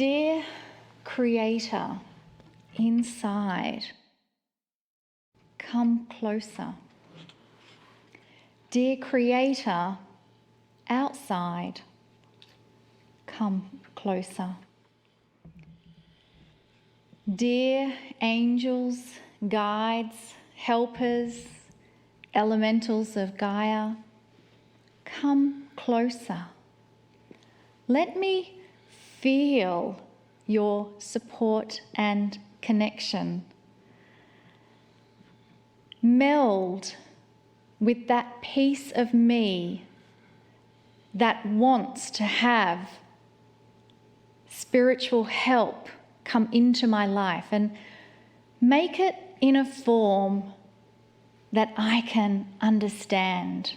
Dear Creator inside, come closer. Dear Creator outside, come closer. Dear angels, guides, helpers, elementals of Gaia, come closer. Let me feel your support and connection. Meld with that piece of me that wants to have spiritual help come into my life, and make it in a form that I can understand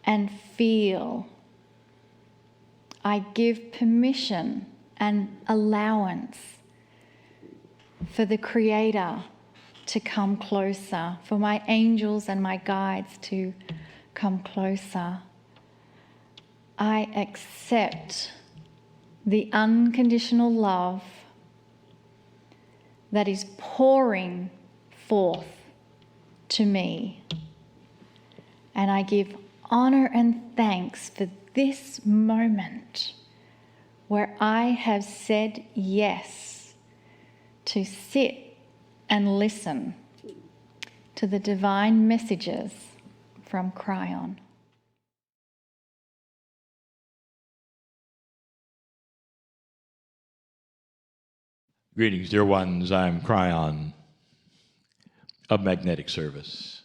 and feel. I give permission and allowance for the Creator to come closer, for my angels and my guides to come closer. I accept the unconditional love that is pouring forth to me. And I give honor and thanks for this moment where I have said yes to sit and listen to the divine messages from Kryon. Greetings, dear ones. I'm Kryon of Magnetic Service.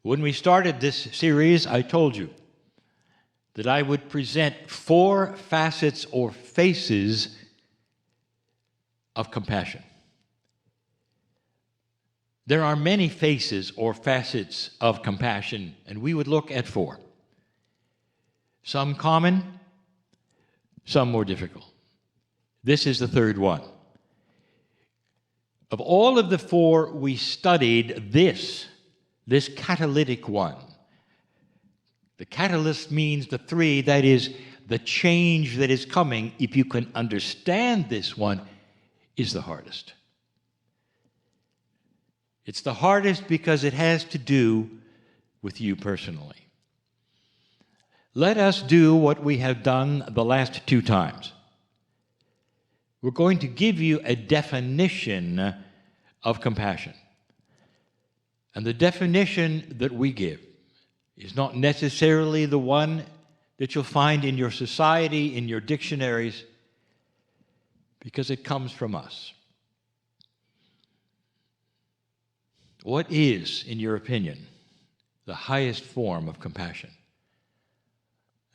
When we started this series, I told you that I would present 4 facets or faces of compassion. There are many faces or facets of compassion, and we would look at 4. Some common, some more difficult. This is the third one. Of all of the 4 we studied, this catalytic one. The catalyst means the 3, that is, the change that is coming, if you can understand this one, is the hardest. It's the hardest because it has to do with you personally. Let us do what we have done the last 2 times. We're going to give you a definition of compassion. And the definition that we give is not necessarily the one that you'll find in your society, in your dictionaries, because it comes from us. What is, in your opinion, the highest form of compassion?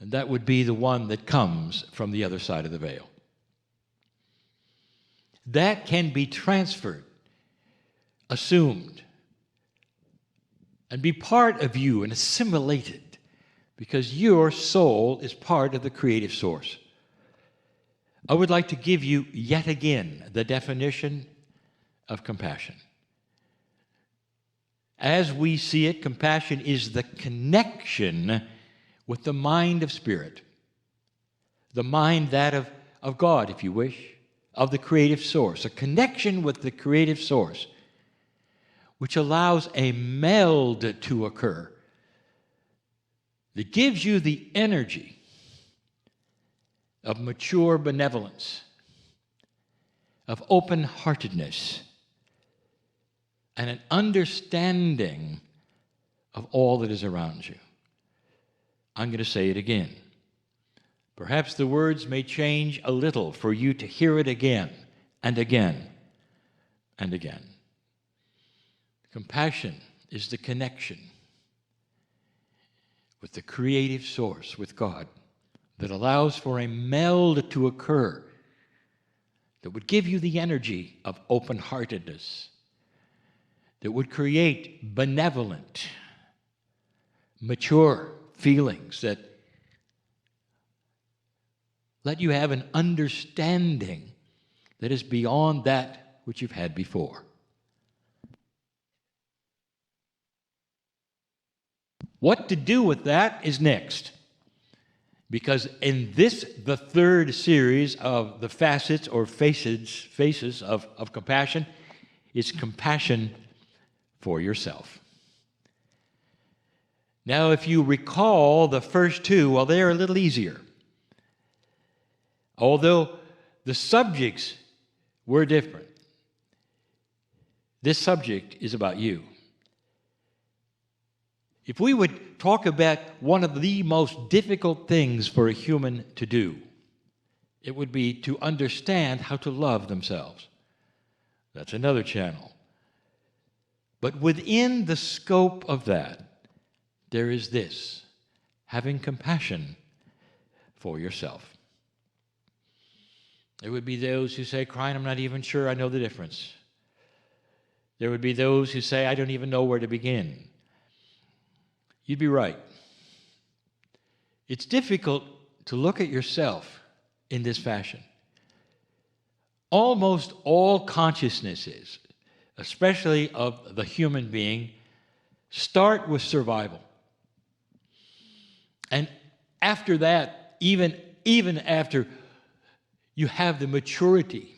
And that would be the one that comes from the other side of the veil. That can be transferred, assumed, and be part of you and assimilated, because your soul is part of the creative source. I would like to give you yet again the definition of compassion. As we see it, compassion is the connection with the mind of spirit, the mind that of God, if you wish, of the creative source, a connection with the creative source, which allows a meld to occur that gives you the energy of mature benevolence, of open-heartedness, and an understanding of all that is around you. I'm going to say it again. Perhaps the words may change a little for you to hear it again and again and again. Compassion is the connection with the creative source, with God, that allows for a meld to occur that would give you the energy of open-heartedness, that would create benevolent, mature feelings that let you have an understanding that is beyond that which you've had before. What to do with that is next. Because in this, the third series of the facets or faces of compassion, is compassion for yourself. Now, if you recall the first two, well, they're a little easier. Although the subjects were different. This subject is about you. If we would talk about one of the most difficult things for a human to do, it would be to understand how to love themselves. That's another channel. But within the scope of that, there is this, having compassion for yourself. There would be those who say, Kryon, I'm not even sure I know the difference. There would be those who say, I don't even know where to begin. You'd be right. It's difficult to look at yourself in this fashion. Almost all consciousnesses, especially of the human being, start with survival. And after that, even after you have the maturity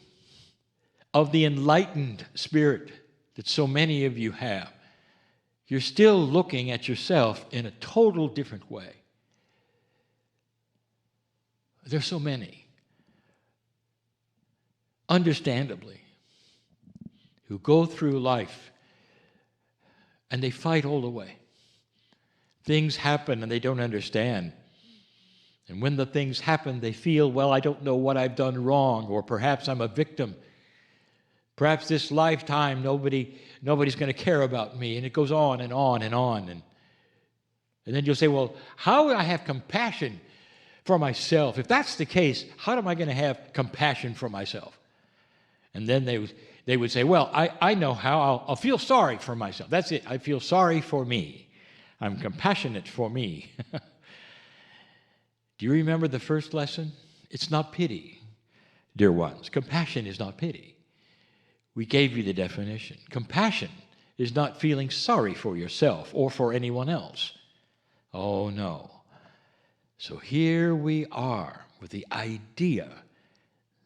of the enlightened spirit that so many of you have, you're still looking at yourself in a total different way. There's so many, understandably, who go through life and they fight all the way. Things happen and they don't understand. And when the things happen, they feel, well, I don't know what I've done wrong, or perhaps I'm a victim. Perhaps this lifetime nobody's going to care about me. And it goes on and on and on. And then you'll say, well, how would I have compassion for myself? If that's the case, how am I going to have compassion for myself? And then they would say, well, I know how. I'll feel sorry for myself. That's it. I feel sorry for me. I'm compassionate for me. Do you remember the first lesson? It's not pity, dear ones. Compassion is not pity. We gave you the definition. Compassion is not feeling sorry for yourself or for anyone else. Oh, no. So here we are with the idea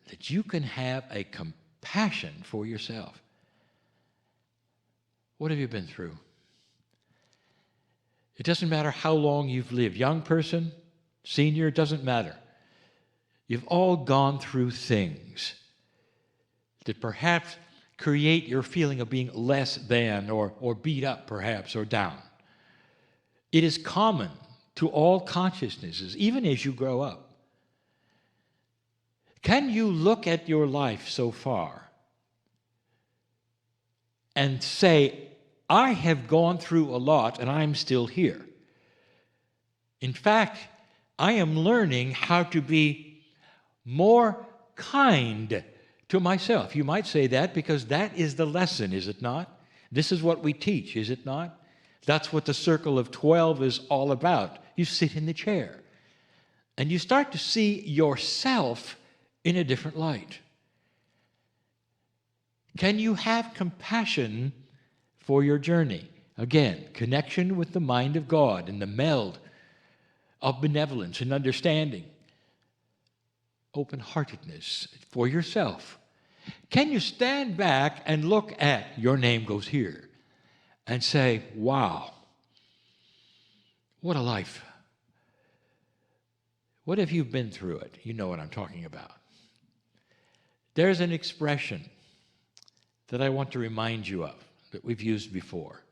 that you can have a compassion for yourself. What have you been through? It doesn't matter how long you've lived. Young person, senior, it doesn't matter. You've all gone through things that perhaps create your feeling of being less than or beat up perhaps or down. It is common to all consciousnesses, even as you grow up. Can you look at your life so far and say, I have gone through a lot and I'm still here? In fact, I am learning how to be more kind to myself. You might say that because that is the lesson, is it not? This is what we teach, is it not? That's what the Circle of 12 is all about. You sit in the chair and you start to see yourself in a different light. Can you have compassion for your journey? Again, connection with the mind of God and the meld of benevolence and understanding. Open-heartedness for yourself. Can you stand back and look at your name goes here and say, wow, what a life. What if you've been through it? You know what I'm talking about. There's an expression that I want to remind you of that we've used before.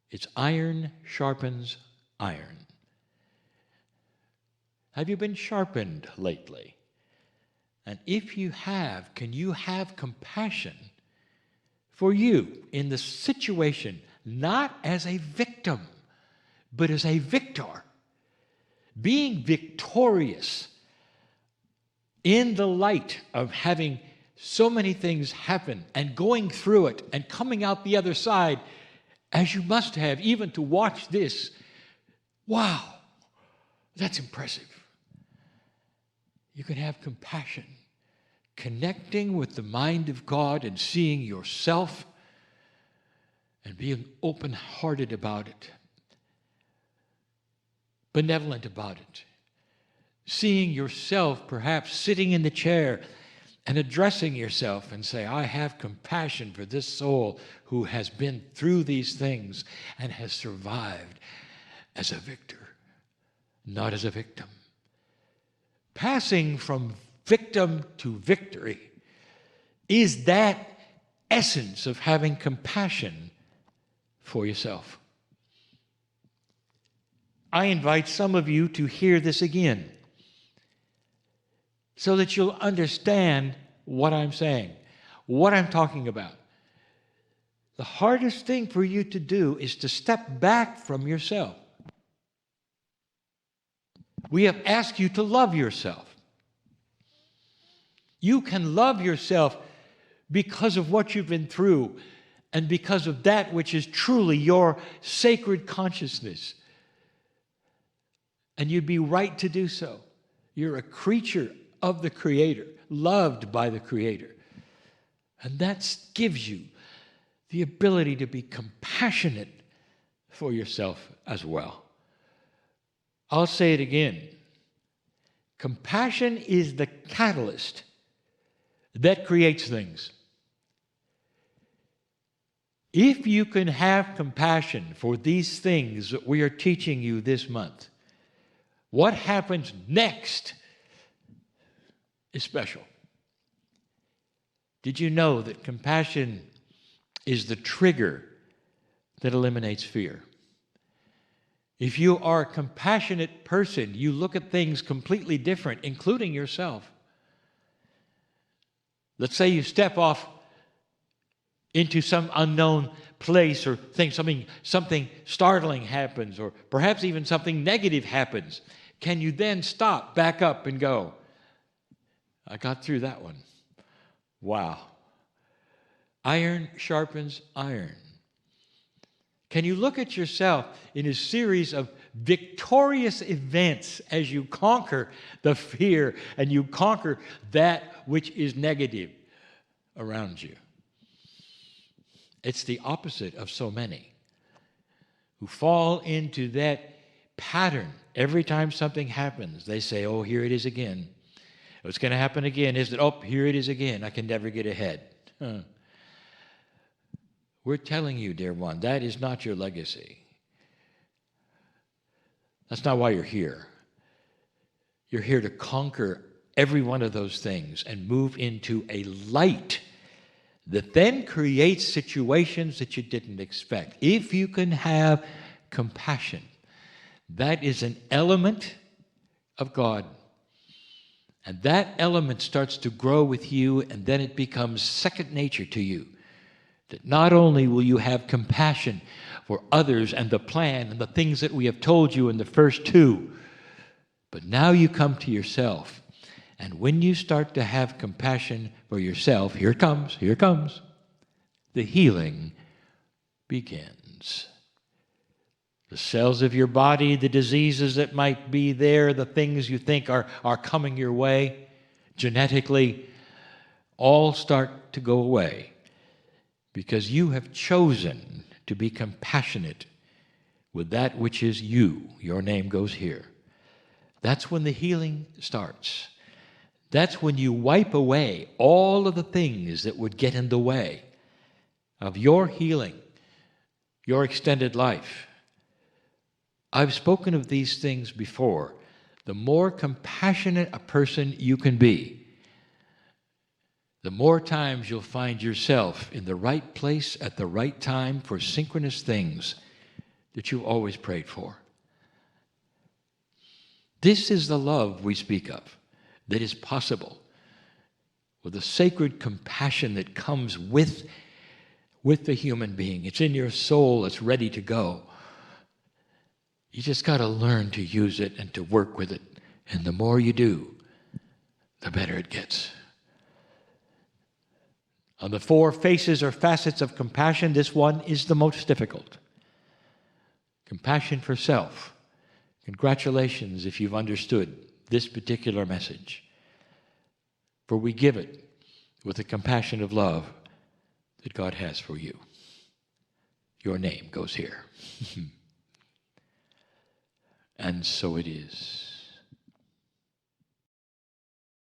It's iron sharpens iron. Have you been sharpened lately? And if you have, can you have compassion for you in the situation, not as a victim, but as a victor? Being victorious in the light of having so many things happen and going through it and coming out the other side, as you must have, even to watch this. Wow, that's impressive. You can have compassion, connecting with the mind of God and seeing yourself and being open-hearted about it, benevolent about it, seeing yourself perhaps sitting in the chair and addressing yourself and say, I have compassion for this soul who has been through these things and has survived as a victor, not as a victim. Passing from victim to victory is that essence of having compassion for yourself. I invite some of you to hear this again so that you'll understand what I'm saying, what I'm talking about. The hardest thing for you to do is to step back from yourself. We have asked you to love yourself. You can love yourself because of what you've been through and because of that which is truly your sacred consciousness. And you'd be right to do so. You're a creature of the Creator, loved by the Creator. And that gives you the ability to be compassionate for yourself as well. I'll say it again. Compassion is the catalyst that creates things. If you can have compassion for these things that we are teaching you this month, what happens next is special. Did you know that compassion is the trigger that eliminates fear? If you are a compassionate person, you look at things completely different, including yourself. Let's say you step off into some unknown place or think something startling happens, or perhaps even something negative happens. Can you then stop, back up, and go, I got through that one. Wow. Iron sharpens iron. Can you look at yourself in a series of victorious events as you conquer the fear and you conquer that which is negative around you? It's the opposite of so many who fall into that pattern. Every time something happens, they say, oh, here it is again. What's going to happen again is that, oh, here it is again. I can never get ahead. We're telling you, dear one, that is not your legacy. That's not why you're here. You're here to conquer every one of those things and move into a light that then creates situations that you didn't expect. If you can have compassion, that is an element of God. And that element starts to grow with you, and then it becomes second nature to you. That not only will you have compassion for others and the plan and the things that we have told you in the first two, but now you come to yourself. And when you start to have compassion for yourself, here it comes, the healing begins. The cells of your body, the diseases that might be there, the things you think are coming your way genetically, all start to go away because you have chosen to be compassionate with that which is you. Your name goes here. That's when the healing starts. That's when you wipe away all of the things that would get in the way of your healing, your extended life. I've spoken of these things before. The more compassionate a person you can be, the more times you'll find yourself in the right place at the right time for synchronous things that you always prayed for. This is the love we speak of that is possible with the sacred compassion that comes with the human being. It's in your soul. It's ready to go. You just got to learn to use it and to work with it. And the more you do, the better it gets. On the 4 faces or facets of compassion, this one is the most difficult. Compassion for self. Congratulations if you've understood this particular message. For we give it with the compassion of love that God has for you. Your name goes here. And so it is.